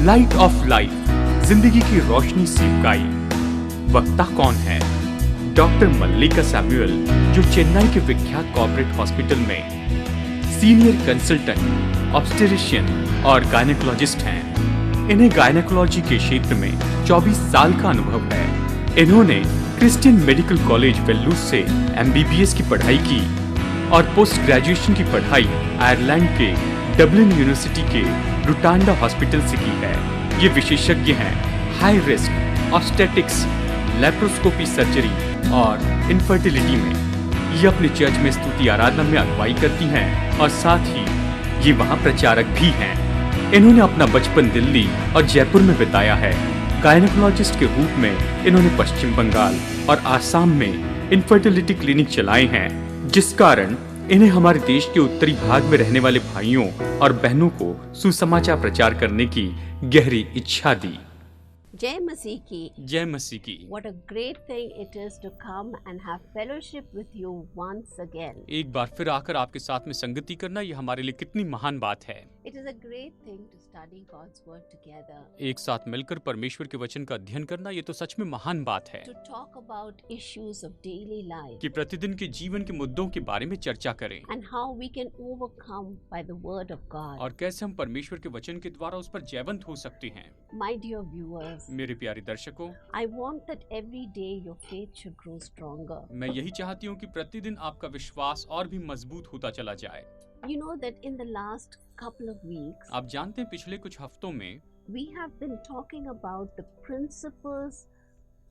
Light of life, जिंदगी की रोशनी सिपकाई। वक्ता कौन है? डॉक्टर मल्लिका सैमुअल, जो चेन्नई के विख्यात कॉर्पोरेट हॉस्पिटल में सीनियर कंसल्टेंट, ऑब्स्टेरिशियन और गायनेकोलॉजिस्ट हैं। इन्हें गायनेकोलॉजी के क्षेत्र में 24 साल का अनुभव है। इन्होंने क्रिश्चियन मेडिकल कॉलेज वेल्लूर से MBBS की पढ़ाई की और पोस्ट ग्रेजुएशन की पढ़ाई आयरलैंड के डबलिन यूनिवर्सिटी के रुटांडा हॉस्पिटल से की है। ये विशेषज्ञ हैं high risk obstetrics, laparoscopy surgery और इनफर्टिलिटी में। ये अपने चर्च में स्तुति आराधना में अगुवाई करती हैं और साथ ही ये वहाँ प्रचारक भी हैं। इन्होंने अपना बचपन दिल्ली और जयपुर में बिताया है। गायनेकोलॉजिस्ट के रूप में इन्होंने पश्चिम बंगाल और आसाम में इनफर्टिलिटी क्लिनिक चलाए हैं, जिस कारण इन्हें हमारे देश के उत्तरी भाग में रहने वाले भाइयों और बहनों को सुसमाचार प्रचार करने की गहरी इच्छा दी। जय मसीह की। जय मसीह की। What a great thing it is to come and have fellowship with you once again. एक बार फिर आकर आपके साथ में संगति करना, ये हमारे लिए कितनी महान बात है। It is a great thing to study God's word together. एक साथ मिलकर परमेश्वर के वचन का अध्ययन करना, ये तो सच में महान बात है। To talk about issues of daily life. कि प्रतिदिन के जीवन के मुद्दों के बारे में चर्चा करें। And how we can overcome by the word of God. और कैसे हम परमेश्वर के वचन के द्वारा उस पर जयवंत हो सकते हैं। My dear viewers, मेरे प्यारे दर्शकों, I want that every day your faith should grow stronger. मैं यही चाहती हूँ कि प्रतिदिन आपका विश्वास और भी मजबूत होता चला जाए। You know that in the last couple of weeks, आप जानते हैं पिछले कुछ हफ्तों में we have been talking about the principles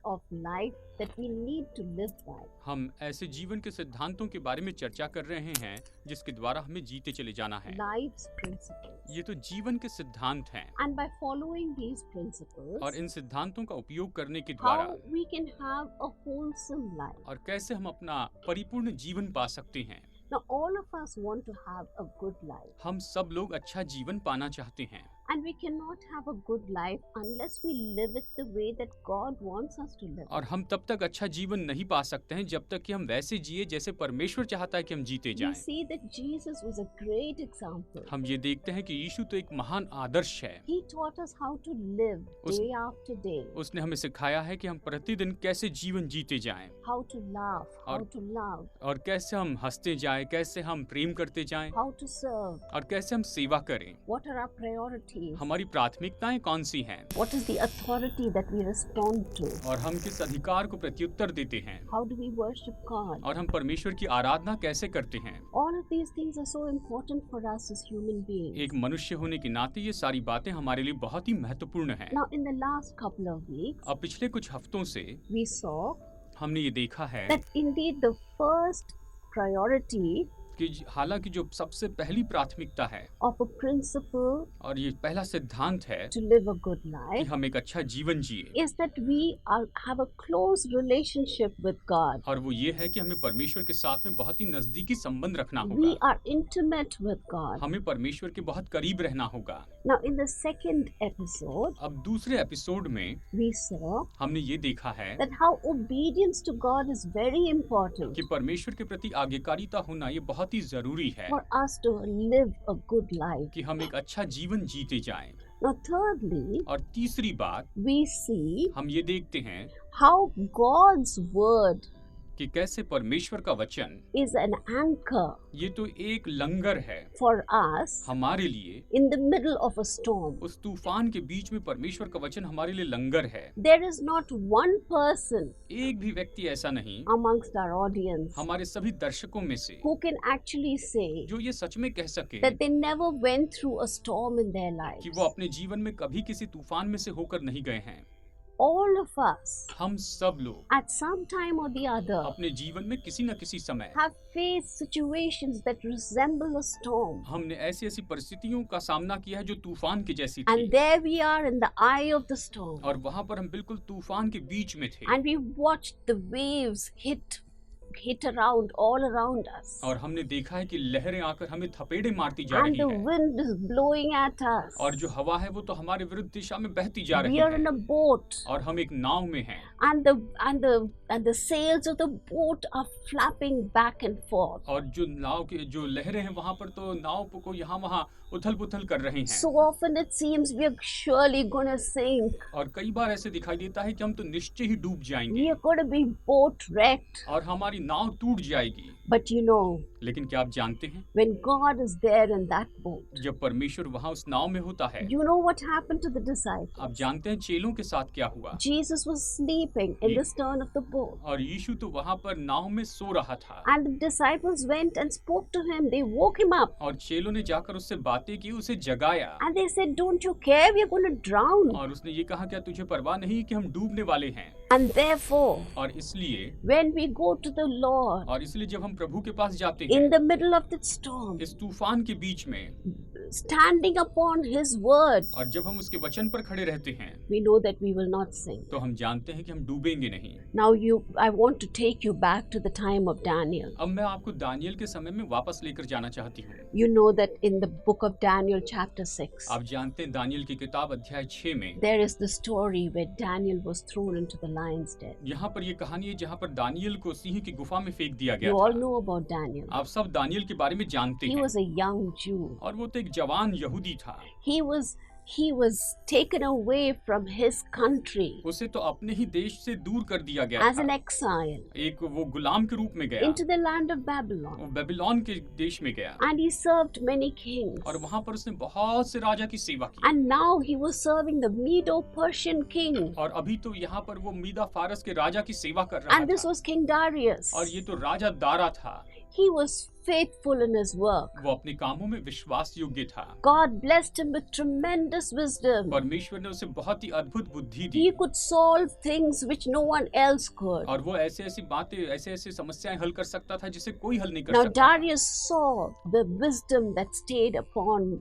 of life that we need to live by. हम ऐसे जीवन के सिद्धांतों के बारे में चर्चा कर रहे हैं जिसके द्वारा हमें जीते चले जाना है। Life's principles. ये तो जीवन के सिद्धांत हैं। And by following these principles, और इन सिद्धांतों का उपयोग करने के how द्वारा we can have a wholesome life. और कैसे हम अपना परिपूर्ण जीवन पा सकते हैं। Now all of us want to have a good life. हम सब लोग अच्छा जीवन पाना चाहते हैं। And we cannot have a good life unless we live it the way that God wants us to live. और हम तब तक अच्छा जीवन नहीं पा सकते हैं जब तक कि हम वैसे जिए जैसे परमेश्वर चाहता है कि हम जीते We जाएं। see that Jesus was a great example. हम ये देखते हैं कि यीशु तो एक महान आदर्श है। He taught us how to live उस- day after day, उसने हमें सिखाया है कि हम प्रतिदिन कैसे जीवन जीते जाएं how to laugh, how और- to love, और कैसे हम हंसते जाएं, कैसे हम प्रेम करते जाएं how to serve, और कैसे हम सेवा करें। what are our priorities, हमारी प्राथमिकताएं कौन सी हैं what is the authority that we respond to, और हम किस अधिकार को प्रत्युत्तर देते हैं how do we worship God. और हम परमेश्वर की आराधना कैसे करते हैं। All of these things are so important for us as human beings. एक मनुष्य होने के नाते ये सारी बातें हमारे लिए बहुत ही महत्वपूर्ण हैं। Now in the last couple of weeks, अब पिछले कुछ हफ्तों से we saw हमने ये देखा है that indeed the first priority कि हालांकि जो सबसे पहली प्राथमिकता है of a principle और ये पहला सिद्धांत है to live a good कि life हम एक अच्छा जीवन जिए, is that we have a close relationship with God. और वो ये है कि हमें परमेश्वर के साथ में बहुत ही नजदीकी संबंध रखना We होगा। are intimate with God. हमें परमेश्वर के बहुत करीब रहना होगा। Now in the second episode, अब दूसरे एपिसोड में we saw हमने ये देखा है that how obedience to God is very important कि परमेश्वर के प्रति आज्ञाकारिता होना ये बहुत ही जरूरी है for us to live a good life. कि हम एक अच्छा जीवन जीते जाएं। Now thirdly, और तीसरी बात we see हम ये देखते हैं how God's word कि कैसे परमेश्वर का वचन is an anchor ये तो एक लंगर है for us हमारे लिए। in the middle of a storm. उस तूफान के बीच में परमेश्वर का वचन हमारे लिए लंगर है। There is not one person एक भी व्यक्ति ऐसा नहीं amongst our audience हमारे सभी दर्शकों में से who can actually say जो ये सच में कह सके that they never went through a storm in their lives. कि वो अपने जीवन में कभी किसी तूफान में से होकर नहीं गए हैं। All of us हम सब लोग at some time or the other अपने जीवन में किसी न किसी समय have faced situations that resemble a storm. हमने ऐसी ऐसी परिस्थितियों का सामना किया है जो तूफान की जैसी And थी, there we are in the eye of the storm. और वहां पर हम बिल्कुल तूफान के बीच में थे And we watched the waves hit hit around all around us. और हमने देखा है कि लहरें आकर हमें थपेड़े मारती जा And रही the है wind is blowing at us. और जो हवा है वो तो हमारे विरुद्ध दिशा में बहती जा रही We are in है a boat. और हम एक नाव में हैं And the sails of the boat are flapping back and forth. और जो नाव के जो लहरें हैं वहां पर तो नाव को यहाँ वहां उथल पुथल कर रही हैं So often it seems we are surely going to sink. और कई बार ऐसे दिखाई देता है कि हम तो निश्चय ही डूब जाएंगे We are going to be boat wrecked. और हमारी नाव टूट जाएगी। But you know, लेकिन क्या आप जानते हैं when God is there in that boat, जब परमेश्वर वहां उस नाव में होता है you know what happened to the disciples? आप जानते हैं चेलों के साथ क्या हुआ Jesus was sleeping in the stern of the boat. और यीशु तो वहां पर नाव में सो रहा था And the disciples went and spoke to him. They woke him up. और चेलों ने जाकर उससे बातें की उसे जगाया And they said, don't you care? We are going to drown. और उसने ये कहा क्या तुझे परवाह नहीं कि हम डूबने वाले हैं And therefore, और इसलिए when we go to the Lord, और इसलिए जब हम प्रभु के पास जाते हैं in the middle of the storm, इस तूफान के बीच में standing upon His word, और जब हम उसके वचन पर खड़े रहते हैं we know that we will not sink. तो हम जानते हैं कि हम डूबेंगे नहीं। Now I want to take you back to the time of Daniel. अब मैं आपको दानियल के समय में वापस लेकर जाना चाहती हूँ। You know that in the book of Daniel chapter 6, आप जानते हैं दानियल की किताब अध्याय 6 में there is the story where Daniel was thrown into the lion's den. यहाँ पर ये कहानी है जहाँ पर दानियल को सिंह की गुफा में फेंक दिया गया You all था। know about Daniel. आप सब दानियल के बारे में जानते He हैं was a young Jew. और वो तो एक जवान यहूदी था। He was taken away from his country उसे तो अपने ही देश से दूर कर दिया गया as an था। exile एक वो गुलाम के रूप में गया into the land of Babylon. वो बेबीलोन के देश में गया And he served many kings. और वहाँ पर उसने बहुत से राजा की सेवा की And now he was serving the Medo-Persian king. और अभी तो यहाँ पर वो मीदा फारस के राजा की सेवा कर रहा And this था was King Darius. और ये तो राजा दारा था। He was faithful in his work. वो अपने कामों में विश्वास योग्य था। God blessed him with tremendous wisdom. परमेश्वर ने उसे बहुत ही अद्भुत बुद्धि दी He could solve things which no one else could. और वो ऐसे ऐसी बातें ऐसे ऐसे समस्याएं हल कर सकता था जिसे कोई हल नहीं कर Now सकता। Darius saw the wisdom that stayed upon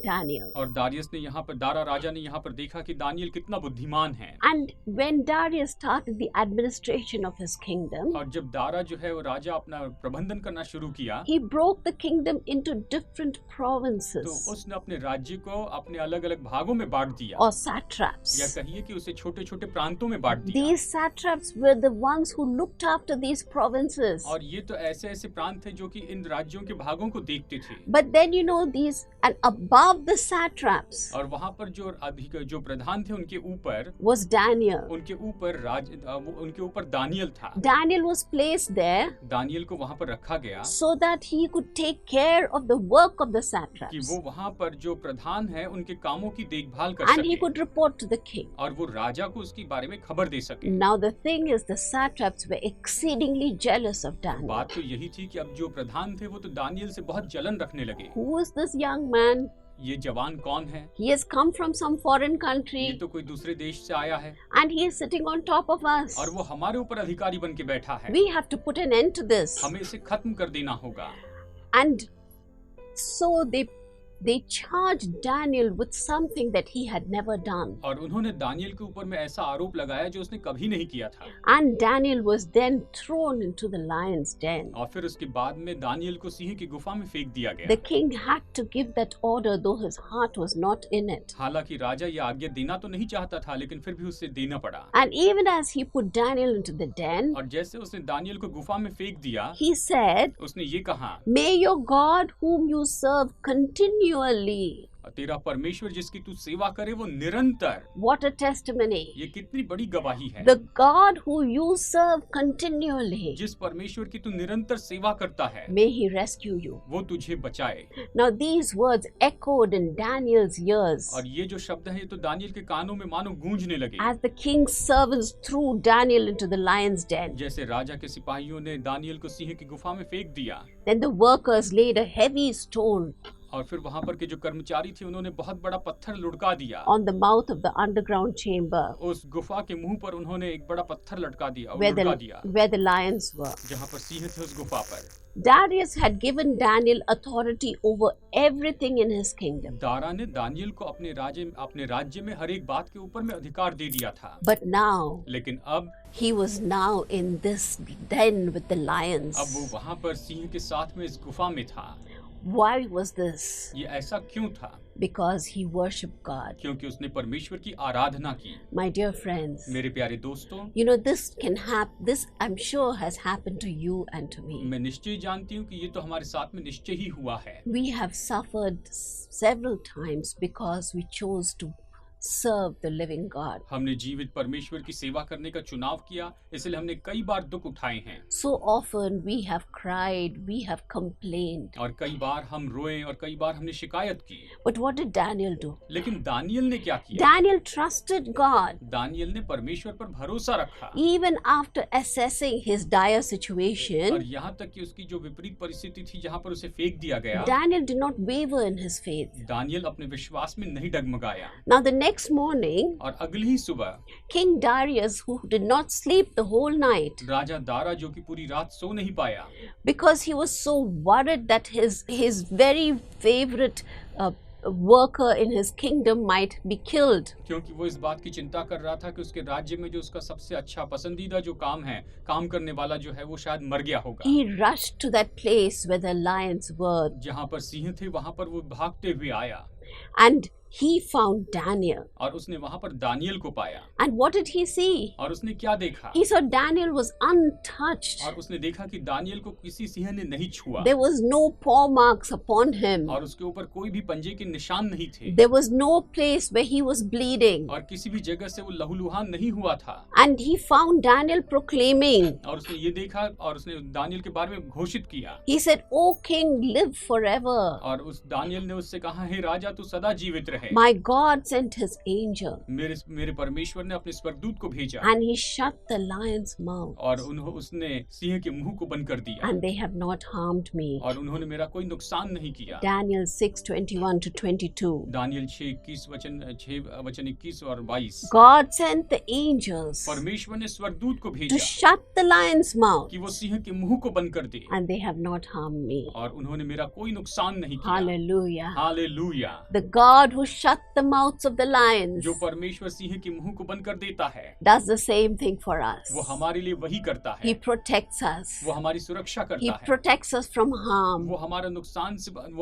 Daniel. और दारियस ने यहाँ पर दारा राजा ने यहाँ पर देखा कि दानियल कितना बुद्धिमान है। And when Darius started the administration of his kingdom, और जब दारा जो है वो राजा अपना प्रबंधन करना शुरू किया he broke the kingdom into different तो provinces उसने अपने राज्य को अपने अलग अलग भागों में बांट दिया or या satraps. कहिए कि उसे छोटे छोटे प्रांतों में बांट दिया। These satraps were the ones who looked after these provinces. और ये तो ऐसे ऐसे प्रांत थे जो कि इन राज्यों के भागों को देखते थे। But then you know these, and above the satraps और वहाँ पर जो प्रधान थे उनके ऊपर was Daniel. उनके ऊपर दानियल था। Daniel was placed there Daniel को वहाँ पर रखा गया so that he could take care of the work of the कि satraps. वो वहाँ पर जो प्रधान है उनके कामों की देखभाल कर And he सके could report to the king. और वो राजा को उसके बारे में खबर दे सके। Now the thing is, the satraps were exceedingly jealous of Daniel. बात तो यही थी कि अब जो प्रधान थे वो तो दानियल से बहुत जलन रखने लगे। Who is this young man? ये जवान कौन है? He has come from some foreign ये country तो कोई दूसरे देश से आया है and he is sitting on top of us. और वो हमारे ऊपर अधिकारी बन के बैठा है। We have to put an end to this. हमें इसे खत्म कर देना होगा। And so they charged Daniel with something that he had never done. और उन्होंने दानियल के ऊपर में ऐसा आरोप लगाया जो उसने कभी नहीं किया था। And Daniel was then thrown into the lion's den. और फिर उसके बाद में दानियल को सिंह की गुफा में फेंक दिया The गया। king had to give that order, though his heart was not in it. हालांकि राजा ये आज्ञा देना तो नहीं चाहता था लेकिन फिर भी उसे देना पड़ा। And even as he put Daniel into the den, और जैसे उसने दानियल को गुफा में फेंक दिया he said, उसने ये कहा "May your God whom you serve continually." तेरा परमेश्वर जिसकी तू सेवा करे वो निरंतर। What a testimony. ये कितनी बड़ी गवाही है। The God who you serve continually, जिस परमेश्वर की तू निरंतर सेवा करता है may he rescue you. वो तुझे बचाए। Now these words echoed in Daniel's ears और ये जो शब्द है ये तो दानियल के कानों में मानो गूंजने लगे। as the king's servants threw Daniel into the lion's den. जैसे राजा के सिपाहियों ने दानियल को सिंह की गुफा में फेंक दिया। Then the workers laid a heavy stone और फिर वहां पर के जो कर्मचारी थे उन्होंने बहुत बड़ा पत्थर लुढ़का दिया। on the mouth of the underground chamber उस गुफा के मुंह पर उन्होंने एक बड़ा पत्थर लटका दिया और where लुढ़का दिया, the lions were. जहां पर सिंह थे उस गुफा पर। Darius had given Daniel authority over everything in his kingdom. Dara ने दानियल को अपने राज्य में हर एक बात के ऊपर में अधिकार दे दिया था। But now लेकिन अब he was now in this den with the lions. अब वो वहां पर सिंह के साथ में इस गुफा में था। Why was this? ये ऐसा क्यों था? Because he worshipped God. क्योंकि उसने परमेश्वर की आराधना की। My dear friends, मेरे प्यारे दोस्तों, you know this can happen. This I'm sure has happened to you and to me. मैं निश्चय जानती हूँ कि ये तो हमारे साथ में निश्चय ही हुआ है। We have suffered several times because we chose to serve the living God. हमने जीवित परमेश्वर की सेवा करने का चुनाव किया, इसलिए हमने कई बार दुख उठाए हैं। So often we have cried, we have complained. और कई बार हम रोए और कई बार हमने शिकायत की। But what did Daniel do? लेकिन दानियल ने क्या किया? Daniel trusted God. दानियल ने परमेश्वर पर भरोसा रखा। Even after assessing his dire और situation, यहाँ तक कि उसकी जो विपरीत परिस्थिति थी जहाँ पर उसे फेंक दिया गया, Daniel did not waver in his faith. Daniel अपने विश्वास में नहीं डगमगाया। Now the next morning, और अगली ही सुबह King Darius, who did not sleep the whole night राजा दारा, जो कि पूरी रात सो नहीं पाया, because he was so worried that his very favorite worker in his kingdom might be killed. क्योंकि वो इस बात की चिंता कर रहा था कि उसके राज्य में जो उसका सबसे अच्छा पसंदीदा जो काम करने वाला जो है वो शायद मर गया होगा। He rushed to that place where the lions were, जहाँ पर सिंह थे वहाँ पर वो भागते हुए आया and he found Daniel. और उसने वहाँ पर दानियल को पाया। And what did he see? और उसने क्या देखा? He saw Daniel was untouched. और उसने देखा कि दानियल को किसी सिंह ने नहीं छुआ। There was no paw marks upon him. और उसके ऊपर कोई भी पंजे के निशान नहीं थे। There was no place where he was bleeding. और किसी भी जगह से वो लहूलुहान नहीं हुआ था। And he found Daniel proclaiming. और उसने ये देखा और उसने दानियल के बारे में घोषित किया। He said, "O king, live forever." और उस दानियल ने उससे कहा, हे राजा, तू सदा जीवित रहे। My God sent his angel. मेरे परमेश्वर ने अपने स्वर्गदूत को भेजा। And he shut the lion's mouth. और उसने सिंह के मुंह को बंद कर दिया। And they have not harmed me. और उन्होंने मेरा कोई नुकसान नहीं किया। Daniel 6:21 to 22. दानियल 6 वचन 21 और 22। God sent the angels परमेश्वर ने स्वर्गदूत को to भेजा shut the lion's mouth. कि वो सिंह के मुंह को बंद कर दे। And they have not harmed me. और उन्होंने मेरा कोई नुकसान नहीं किया। Hallelujah. Hallelujah. The God who shut the mouths of the lions जो परमेश्वर सिंह के मुंह को बंद कर देता है, does the same thing for us. वो हमारे लिए वही करता He है। protects us. वो हमारी सुरक्षा He करता है। protects us from harm. वो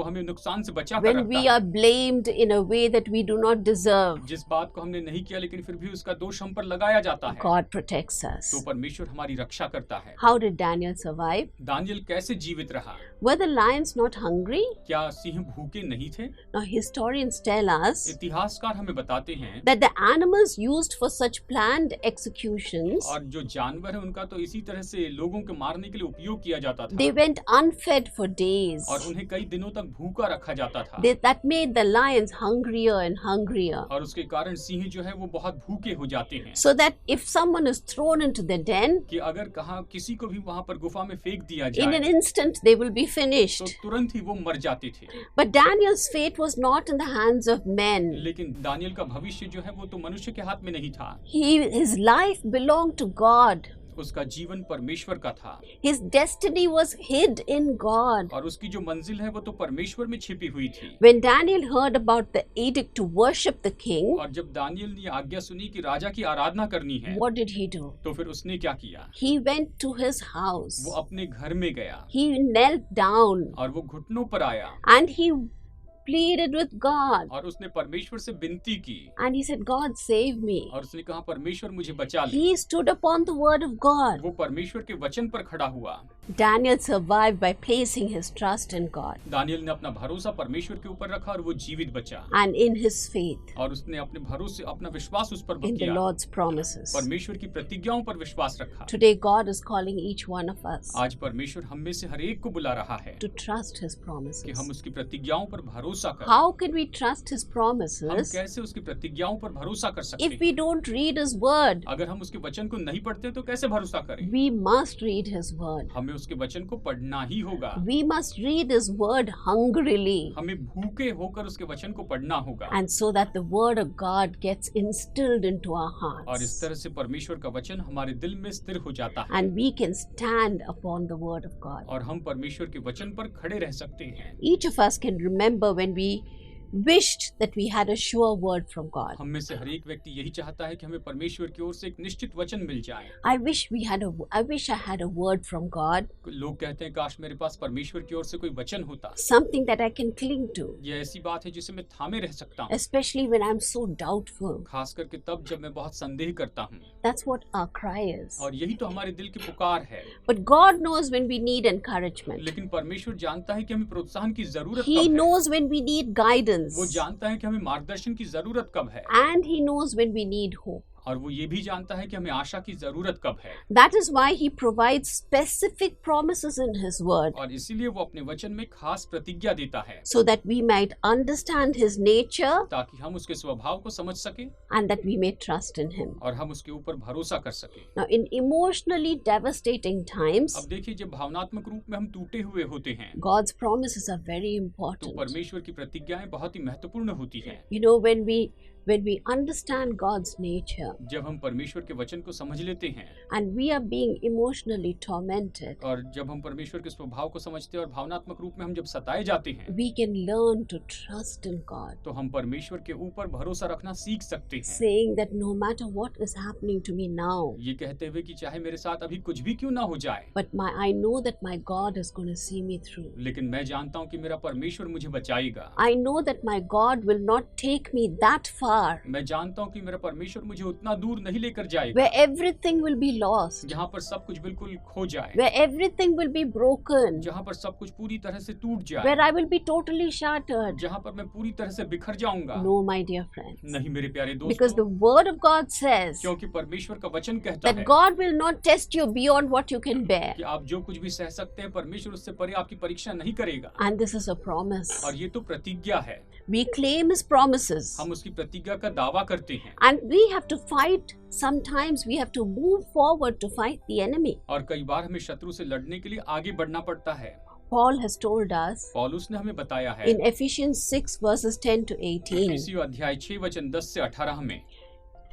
हमें नुकसान से बचा कर When रखता we है। are blamed in a way that we do not deserve, जिस बात को हमने नहीं किया लेकिन फिर भी उसका दोष हम पर लगाया जाता है, God protects us. तो परमेश्वर हमारी रक्षा करता है। How did Daniel survive? Daniel कैसे जीवित रहा? Were the lions not hungry? क्या सिंह भूखे नहीं थे? Now historians tell us इतिहासकार हमें बताते हैं that the animals used for such planned executions, और जो जानवर है उनका तो इसी तरह से लोगों को मारने के लिए उपयोग किया जाता था। they went unfed for days. और उन्हें कई दिनों तक भूखा रखा जाता था। That made the lions hungrier and hungrier. और उसके कारण सिंह जो है वो बहुत भूखे हो जाते हैं। So that if someone is thrown into the den, कि अगर कहा किसी को भी वहाँ पर गुफा में फेंक दिया in an जाए instant they will be तो finished. तुरंत ही वो मर जाते थे। But Daniel's fate was not in the hands of men. लेकिन दानियल का भविष्य जो है वो तो मनुष्य के हाथ में नहीं था। His life belonged to God. उसका जीवन परमेश्वर का था। His destiny was hid in God. और उसकी जो मंजिल है वो तो परमेश्वर में छिपी हुई थी। When Daniel heard about the edict to worship the king, और जब दानियल ने आज्ञा सुनी कि राजा की आराधना करनी है, what did he do? तो फिर उसने क्या किया? He went to his house. वो अपने घर में गया He knelt down और वो घुटनों पर आया and he pleaded with God. और उसने परमेश्वर से विनती की And he said, God save me. और उसने कहा परमेश्वर मुझे बचा ले। He stood upon the word of God. वो परमेश्वर के वचन पर खड़ा हुआ। Daniel survived by placing his trust in God Daniel ने अपना भरोसा परमेश्वर के ऊपर रखा और वो जीवित बचा। and in his faith और उसने अपने भरोसे अपना विश्वास उस पर in the किया। Lord's promises. परमेश्वर की प्रतिज्ञाओं पर विश्वास रखा। Today God is calling each one of us आज परमेश्वर हम में से हर एक को बुला रहा है to trust his कि promises. हम उसकी प्रतिज्ञाओं पर भरोसा करें। How can we trust his हम promises कैसे उसकी प्रतिज्ञाओं पर भरोसा कर सकते if हैं? we don't read his word? अगर हम उसके वचन को नहीं पढ़ते तो कैसे भरोसा करें? We must read his word. हमें हमें उसके वचन को पढ़ना ही होगा। We must read His word hungrily, हमें भूखे होकर उसके वचन को पढ़ना होगा, and so that the word of God gets instilled into our और इस hearts, तरह से परमेश्वर का वचन हमारे दिल में स्थिर हो जाता है, and we can stand upon the word of God. और हम परमेश्वर के वचन पर खड़े रह सकते हैं। Each of us can remember when we wished that we had a sure word from God. हम में से हर एक व्यक्ति यही चाहता है कि हमें परमेश्वर की ओर से एक निश्चित वचन मिल जाए। I wish I had a word from God, लोग कहते हैं काश मेरे पास परमेश्वर की ओर से कोई वचन होता। something that I can cling to, यह ऐसी बात है जिसे मैं थामे रह सकता हूँ, especially when I'm so doubtful. खास करके तब जब मैं बहुत संदेह करता हूँ। That's what our cry is. और यही तो हमारे दिल की पुकार है। But God knows when we need encouragement. लेकिन परमेश्वर जानता है कि हमें प्रोत्साहन की जरूरत He कब है। knows when we need guidance. वो जानता है कि हमें मार्गदर्शन की जरूरत कब है, And He knows when we need hope. और वो ये भी जानता है कि हमें आशा की जरूरत कब है। That is why He provides specific promises in His word, और इसीलिए वो अपने वचन में खास प्रतिज्ञा देता है, so that we might understand His nature ताकि हम उसके स्वभाव को समझ सके and that we may trust in Him. और हम उसके ऊपर भरोसा कर सके। Now, in emotionally devastating times, अब देखिए, जब भावनात्मक रूप में हम टूटे हुए होते हैं God's promises are very तो important. परमेश्वर की प्रतिज्ञाएं बहुत ही महत्वपूर्ण होती हैं। You know, when we understand God's nature जब हम परमेश्वर के वचन को समझ लेते हैं and we are being emotionally tormented, और जब हम परमेश्वर के स्वभाव को समझते हैं और भावनात्मक रूप में हम जब सताए जाते हैं, we can learn to trust in God, तो हम परमेश्वर के ऊपर भरोसा रखना सीख सकते हैं, saying that no matter what is happening to me now, ये कहते हुए कि चाहे मेरे साथ अभी कुछ भी क्यों ना हो जाए, but I know that my God is going to see me through. लेकिन मैं जानता हूँ कि मेरा परमेश्वर मुझे बचाएगा। I know that my God will not take me that far मैं जानता हूँ कि मेरा परमेश्वर मुझे उतना दूर नहीं लेकर जाएगा where everything will be lost, जहाँ पर सब कुछ बिल्कुल खो जाए, where everything will be broken, जहाँ पर सब कुछ पूरी तरह से टूट जाए, where I will be totally shattered. जहाँ पर मैं पूरी तरह से बिखर जाऊंगा। No, my dear friends. नहीं मेरे प्यारे Because the दोस्तों, word of God says क्योंकि परमेश्वर का वचन कहता that है God will not test you beyond what you can bear. कि आप जो कुछ भी सह सकते हैं परमेश्वर उससे परे आपकी परीक्षा नहीं करेगा। And this is a promise. और ये तो प्रतिज्ञा है, We claim His promises. हम उसकी प्रतिज्ञा का दावा करते हैं And we have to fight. Sometimes we have to move forward to fight the enemy. और कई बार हमें शत्रु से लड़ने के लिए आगे बढ़ना पड़ता है। Paul has told us पौलुस ने हमें बताया है in Ephesians 6 verses 10 to 18. इफिसियों अध्याय 6 वचन 10 से 18 में,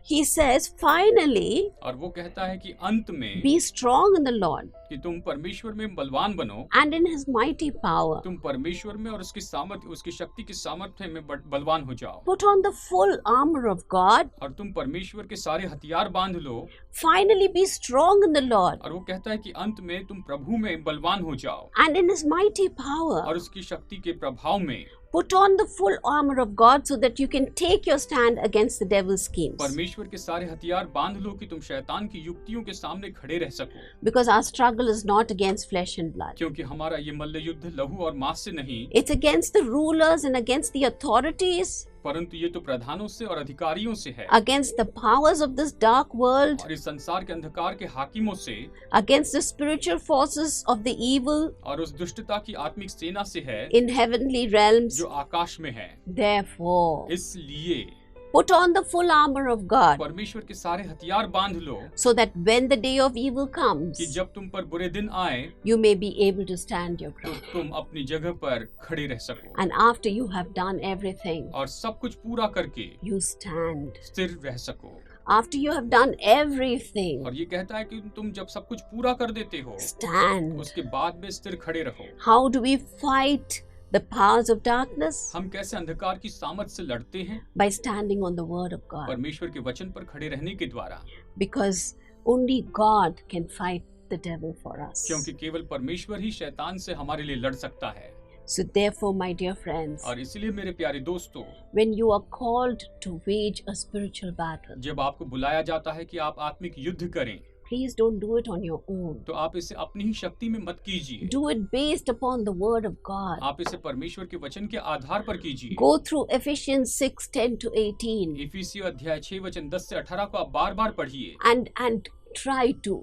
He says, finally, और वो कहता है कि अंत में be strong in the Lord कि तुम परमेश्वर में बलवान बनो, and in His mighty power. तुम परमेश्वर में और उसकी सामर्थ्य, उसकी शक्ति की सामर्थ्य में बलवान हो जाओ, Put on the full armor of God. और तुम परमेश्वर के सारे हथियार बांध लो। Finally, be strong in the Lord और वो कहता है कि अंत में तुम प्रभु में बलवान हो जाओ and in His mighty power. और उसकी शक्ति के प्रभाव में। Put on the full armor of God so that you can take your stand against the devil's schemes. परमेश्वर के सारे हथियार बांध लो कि तुम शैतान की युक्तियों के सामने खड़े रह सको, Because our struggle is not against flesh and blood. क्योंकि हमारा ये मल्ल युद्ध लहू और मांस से नहीं, It's against the rulers and against the authorities, परंतु ये तो प्रधानों से और अधिकारियों से है, against the powers of this dark world, और इस संसार के अंधकार के हाकिमों से, against the spiritual forces of the evil और उस दुष्टता की आत्मिक सेना से है in heavenly realms. जो आकाश में है। Therefore, इसलिए put on the full armor of God परमेश्वर के सारे हथियार बांध लो so that when the day of evil कि comes, जब तुम पर बुरे दिन आए you may be able to stand your तो ground. तुम अपनी जगह पर खड़े रह सको, And after you have done everything, और सब कुछ पूरा करके you stand. स्थिर रह सको। After you have done everything, और ये कहता है कि तुम जब सब कुछ पूरा कर देते हो stand. उसके बाद में स्थिर खड़े रहो। How do we fight the powers of darkness? हम कैसे अंधकार की सामर्थ से लड़ते हैं? By standing on the word of God. परमेश्वर के वचन पर खड़े रहने के द्वारा, Because only God can fight the devil for us. क्योंकि केवल परमेश्वर ही शैतान से हमारे लिए लड़ सकता है। So therefore, my dear friends, और इसलिए मेरे प्यारे दोस्तों, when you are called to wage a spiritual battle, जब आपको बुलाया जाता है कि आप आत्मिक युद्ध करें, please don't do it on your own. तो आप इसे अपनी ही शक्ति में मत कीजिए, Do it based upon the word of God. आप इसे परमेश्वर के वचन के आधार पर कीजिए। Go through Ephesians 6, 10 to 18 इफिसियों अध्याय 6 वचन 10 से 18 को आप बार बार पढ़िए and try to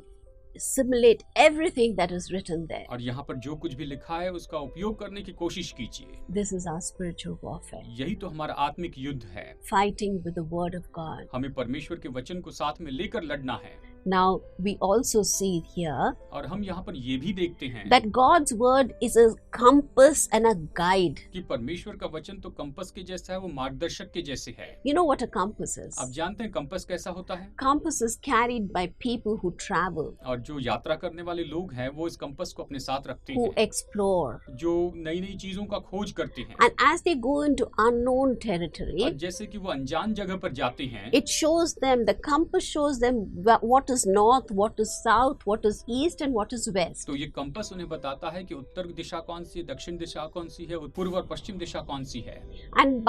assimilate everything that is written there. और यहाँ पर जो कुछ भी लिखा है उसका उपयोग करने की कोशिश कीजिए। This is our spiritual warfare. यही तो हमारा आत्मिक युद्ध है। Fighting with the word of God. हमें परमेश्वर के वचन को साथ में लेकर लड़ना है। Now we also see here और हम यहाँ पर ये भी देखते हैं that God's word is a compass and a guide. कि परमेश्वर का वचन तो कंपस के जैसा है, वो मार्गदर्शक के जैसे है। You know what a compass is? आप जानते हैं कंपस कैसा होता है? Compass is carried by people who travel, और जो यात्रा करने वाले लोग हैं वो इस कंपस को अपने साथ रखते who हैं, explore. जो नई नई चीजों का खोज करते हैं। And as they go into unknown territory, और जैसे कि वो अनजान जगह पर जाते हैं, it shows them, the compass shows them what is north, what is south, what is east and what is west. तो ये कंपस उन्हें बताता है कि उत्तर दिशा कौन सी है, दक्षिण दिशा कौन सी है, पूर्व और पश्चिम दिशा कौन सी है। And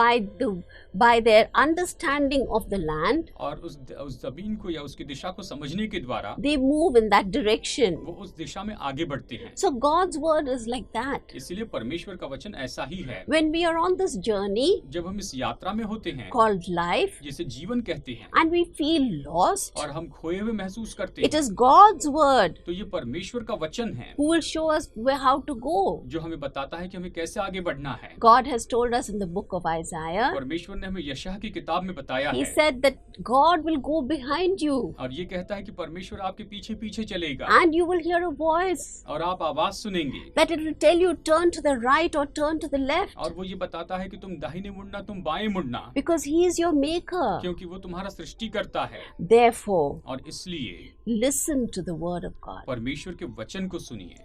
by their understanding of the land, और उस जमीन को या उसकी दिशा को समझने के द्वारा they move in that direction. वो उस दिशा में आगे बढ़ते हैं। So God's word is like that. इसलिए परमेश्वर का वचन ऐसा ही है। When we are on this journey जब हम इस यात्रा में होते हैं called life जिसे जीवन कहते हैं and we feel lost, और हम खोए हुए महसूस करते it हैं, is God's word तो ये परमेश्वर का वचन है who will show us how to go. जो हमें बताता है कि हमें कैसे आगे बढ़ना है। God has told us in the book of Isaiah, परमेश्वर ने हमें यशायाह की किताब में बताया He है said that God will go behind you और ये कहता है कि परमेश्वर आपके पीछे पीछे चलेगा and you will hear a voice और आप आवाज सुनेंगे that it will tell you turn to the right or turn to the left, और वो ये बताता है कि तुम दाहिने मुड़ना, तुम बाएं मुड़ना, because He is your maker. क्योंकि वो तुम्हारा सृष्टि करता है। Therefore, और इसलिए listen to the word of God. परमेश्वर के वचन को सुनिए।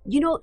You know,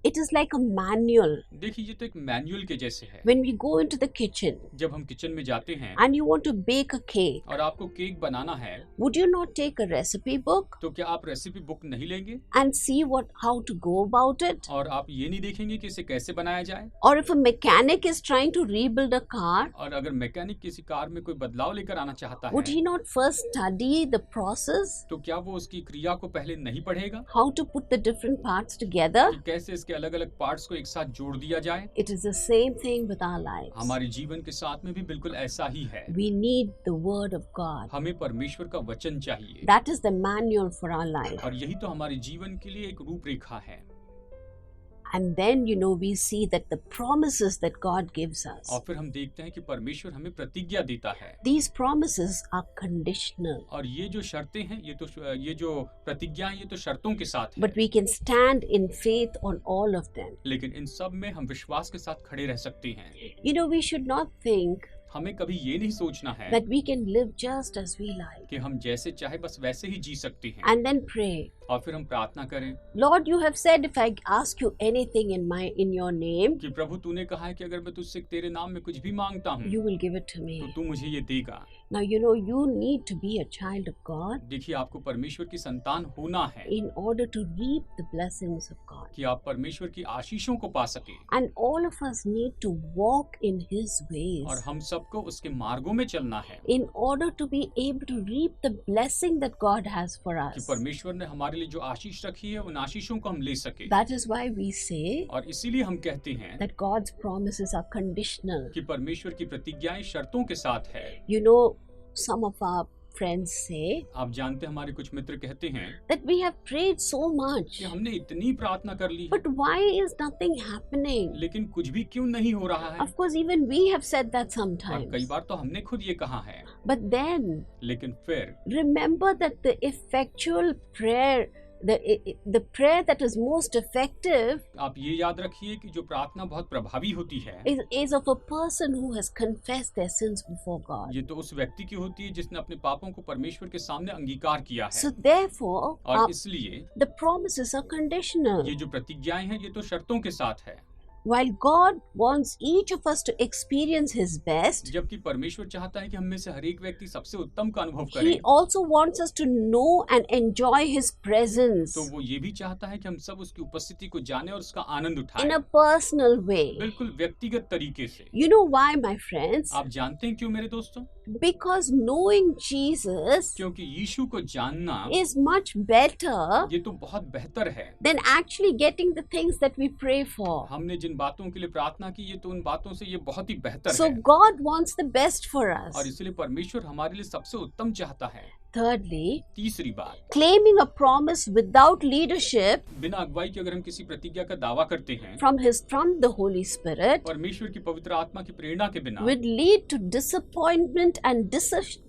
it is like a manual. देखिए ये तो एक मैनुअल के जैसे है। When we go into the kitchen जब हम किचन में जाते हैं and you want to bake a cake, और आपको केक बनाना है would you not take a recipe book तो क्या आप रेसिपी बुक नहीं लेंगे and see how to go about it? और आप ये नहीं देखेंगे कि इसे कैसे बनाया जाए? Or if a mechanic is trying to rebuild a car, और अगर मैकेनिक किसी कार में कोई बदलाव लेकर आना चाहता would है he not first study the process? तो क्या वो उसकी क्रिया को पहले नहीं पढ़ेगा How to put the different parts together? कि कैसे इसके अलग अलग पार्ट्स को एक साथ जोड़ दिया जाए? It is the same thing with our lives. हमारे जीवन के साथ में भी बिल्कुल ऐसा ही है। We need the word of God. हमें परमेश्वर का वचन चाहिए That is the manual for our life. और यही तो हमारे जीवन के लिए एक रूपरेखा है। And then, you know, we see that the promises that God gives us, और फिर हम देखते हैं कि परमेश्वर हमें प्रतिज्ञा देता है these promises are conditional. और ये जो शर्तें हैं ये जो प्रतिज्ञाएं ये तो शर्तों के साथ है, But we can stand in faith on all of them. लेकिन इन सब में हम विश्वास के साथ खड़े रह सकते हैं। You know, we should not think हमें कभी ये नहीं सोचना है that we can live just as we like कि हम जैसे चाहे बस वैसे ही जी सकते हैं and then pray, और फिर हम प्रार्थना करें Lord, you have said if I ask you anything in your name, कि प्रभु तूने कहा है कि अगर मैं तुझसे तेरे नाम में कुछ भी मांगता हूँ you will give it to तो me. तू मुझे ये देगा। Now, you know, you need to be a child of God देखिए आपको परमेश्वर की संतान होना है in order to reap the blessings of God. कि आप परमेश्वर की आशीषों को पा सके And all of us need to walk in His और ways हम सबको उसके मार्गों में चलना है in order to be able to reap the blessing that God has for कि us. परमेश्वर ने हमारे लिए जो आशीष रखी है उन आशीषों को हम ले सके। That is why we say और इसीलिए हम कहते हैं that God's promises are conditional. कि परमेश्वर की प्रतिज्ञाएं शर्तों के साथ है। You know, some of our friends say आप जानते हैं हमारे कुछ मित्र कहते हैं that we have prayed so much, कि हमने इतनी प्रार्थना कर ली है but why is nothing happening? लेकिन कुछ भी क्यों नहीं हो रहा है। Of course, even we have said that और कई sometimes. बार तो हमने खुद ये कहा है, But then लेकिन फिर remember that the effectual prayer, the prayer that is most effective आप ये याद रखिए कि जो प्रार्थना बहुत प्रभावी होती है is of a person who has confessed their sins before God. ये तो उस व्यक्ति की होती है जिसने अपने पापों को परमेश्वर के सामने अंगीकार किया है। So therefore, और इसलिए the promises are conditional. ये जो प्रतिज्ञाएं हैं ये तो शर्तों के साथ है। While God wants each of us to experience His best, जबकि परमेश्वर चाहता है कि हम में से हर एक व्यक्ति सबसे उत्तम का अनुभव He करे, also wants us to know and enjoy His presence तो वो ये भी चाहता है कि हम सब उसकी उपस्थिति को जाने और उसका आनंद in उठाएं, a personal way. बिल्कुल व्यक्तिगत तरीके से। You know why, my friends? आप जानते हैं क्यों मेरे दोस्तों? Because knowing Jesus क्योंकि यीशु को जानना is much better ये तो बहुत बेहतर है। than actually getting the things that we pray for. हमने जिन बातों के लिए प्रार्थना की ये तो उन बातों से ये बहुत ही बेहतर So है God wants the best for और us. इसलिए परमेश्वर हमारे लिए सबसे उत्तम चाहता है। Thirdly, तीसरी बात, claiming a promise without leadership बिना अगुवाई के अगर हम किसी प्रतिज्ञा का दावा करते हैं from the Holy Spirit परमेश्वर की पवित्र आत्मा की प्रेरणा के बिना would lead to disappointment and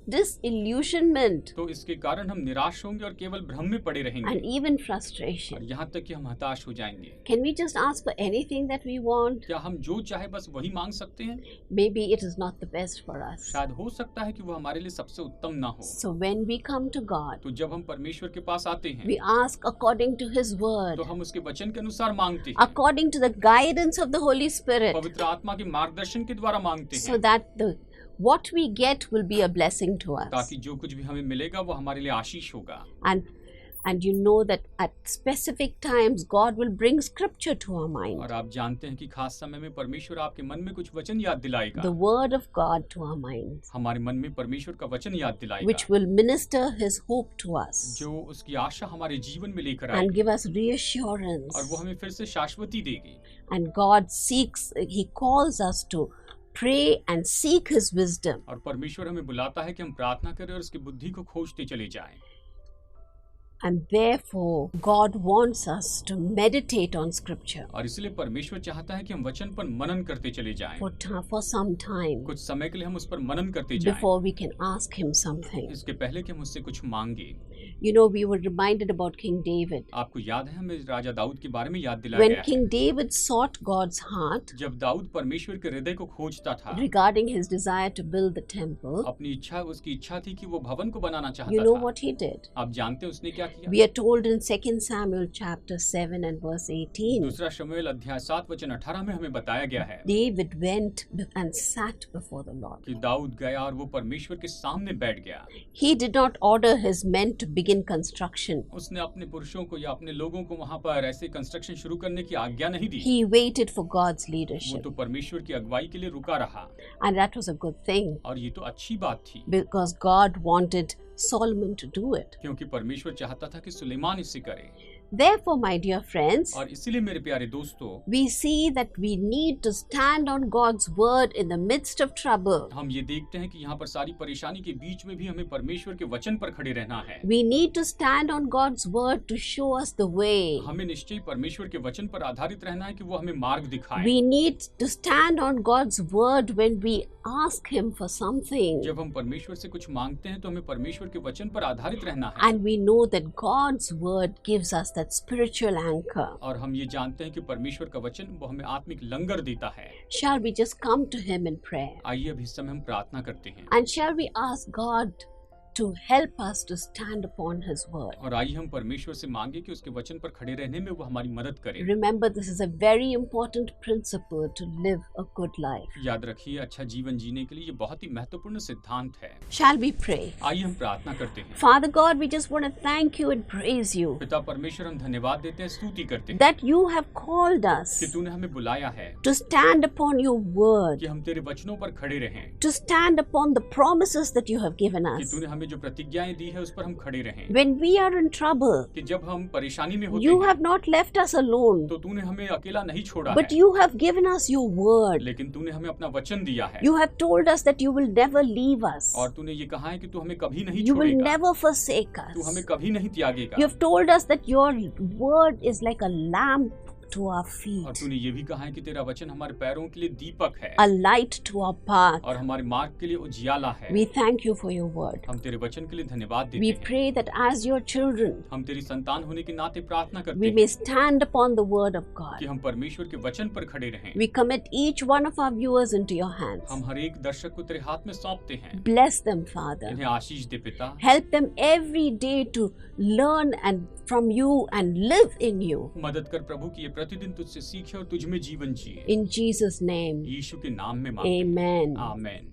disillusionment तो इसके कारण हम निराश होंगे और केवल भ्रम में पड़े रहेंगे and even और frustration. यहाँ तक कि हम हताश हो जाएंगे। Can we just ask for anything that we want? क्या हम जो चाहे बस वही मांग सकते हैं? Maybe it is not the best for us. शायद हो सकता है कि वो हमारे लिए सबसे उत्तम ना हो। So when we come to God, तो जब हम परमेश्वर के पास आते हैं we ask according to His word, तो हम उसके वचन के अनुसार मांगते हैं, according to the guidance of the Holy Spirit, पवित्र आत्मा के मार्गदर्शन के द्वारा मांगते so हैं, that what we get will be a blessing to us. ताकि जो कुछ भी हमें मिलेगा वो हमारे लिए आशीष होगा। And you know that at specific times God will bring scripture to our mind, और आप जानते हैं कि खास समय में परमेश्वर आपके मन में कुछ वचन याद दिलाएगा, the word of God to our minds, हमारे मन में परमेश्वर का वचन याद दिलाएगा, which will minister His hope to us जो उसकी आशा हमारे जीवन में लेकर and आएगी give us reassurance. और वो हमें फिर से शाश्वती देगी। And God He calls us to pray and seek His wisdom. और परमेश्वर हमें बुलाता है कि हम प्रार्थना करें और उसकी बुद्धि को खोजते चले जाएं। And therefore, God wants us to meditate on Scripture और इसलिए परमेश्वर चाहता है कि हम वचन पर मनन करते चले जाएं। for some time कुछ समय के लिए हम उस पर मनन करते जाएं, before we can ask Him something. इसके पहले कि हम उससे कुछ मांगे। You know, we were reminded about King David. आपको याद है हमें राजा दाऊद के बारे में याद दिलाया When गया है। King David sought God's heart जब दाऊद परमेश्वर के हृदय को खोजता था, regarding his desire to build the temple, अपनी इच्छा उसकी इच्छा थी कि वो भवन को बनाना you चाहता know था। what he did? आप जानते हैं उसने क्या किया? We are told in 2 Samuel chapter 7 and verse 18. दूसरा शमूएल अध्याय 7 वचन 18 में हमें बताया गया है David went and sat before the Lord. कि दाऊद गया और वो परमेश्वर के सामने बैठ गया। He did not order his men to begin construction. उसने अपने पुरुषों को या अपने लोगों को वहां पर ऐसे कंस्ट्रक्शन शुरू करने की आज्ञा नहीं दी। He waited for God's वो leadership. तो परमेश्वर की अगुवाई के लिए रुका रहा And that was a good thing और ये तो अच्छी बात थी because God wanted Solomon to do it. क्योंकि परमेश्वर चाहता था कि सुलेमान इसे करे। Therefore, my dear friends, और इसीलिए मेरे प्यारे दोस्तों, we see that we need to stand on God's word in the midst of trouble. हम ये देखते हैं कि यहाँ पर सारी परेशानी के बीच में भी हमें परमेश्वर के वचन पर खड़े रहना है। We need to stand on God's word to show us the way. हमें निश्चय परमेश्वर के वचन पर आधारित रहना है कि वो हमें मार्ग दिखाए। We need to stand on God's word when we ask Him for something. जब हम परमेश्वर से कुछ मांगते हैं तो हमें परमेश्वर के वचन पर आधारित रहना है। And we know that God's word gives us that spiritual anchor. और हम ये जानते हैं कि परमेश्वर का वचन वो हमें आत्मिक लंगर देता है। Shall we just come to Him in prayer? आइए अब इस समय हम प्रार्थना करते हैं And shall we ask God to help us to stand upon His word? और आइए हम परमेश्वर से मांगे कि उसके वचन पर खड़े रहने में वो हमारी मदद करे। Remember, this is a very important principle to live a good life. याद रखिए, अच्छा जीवन जीने के लिए ये बहुत ही महत्वपूर्ण सिद्धांत है। Shall we pray? आइए हम प्रार्थना करते हैं। Father God, we just want to thank you and praise you पिता परमेश्वर, हम धन्यवाद देते हैं, स्तुति करते हैं that you have called us कि तूने हमें बुलाया है to stand upon your word, कि हम तेरे वचनों पर खड़े रहें, to stand upon the promises that you have given कि us. तूने हमें जो प्रतिज्ञाएं दी है उस पर हम खड़े रहें, When we are in trouble, कि जब हम परेशानी में होते you हैं have not left us alone, तो तूने हमें अकेला नहीं छोड़ा but है, you have given us your word. लेकिन तूने हमें अपना वचन दिया है You have told us that you will never leave us. और तूने ये कहा है कि तू हमें कभी नहीं You will छोड़ेगा, never forsake तू us. हमें कभी नहीं त्यागेगा। You have told us that your word is like a lamp to our और feet, तूने ये भी कहा है कि तेरा वचन हमारे पैरों के लिए दीपक है a light to our path. और हमारे मार्ग के लिए उजियाला है। We thank you for your word. हम तेरे वचन के लिए धन्यवाद देते We हैं। pray that as your children, हम तेरी संतान होने के नाते प्रार्थना करते we हैं may stand upon the word of God. कि हम परमेश्वर के वचन पर खड़े रहें। We commit each one of our viewers into your hands. हम हर एक दर्शक को तेरे हाथ में सौंपते हैं। Bless them, Father. इन्हें आशीष दे पिता। Help them every day to learn and from you and live in you. मदद कर प्रभु कि ये प्रतिदिन तुझसे सीखे और तुझ में जीवन जिए। In Jesus' name, यीशु के नाम में मांगते हैं। amen. आमीन।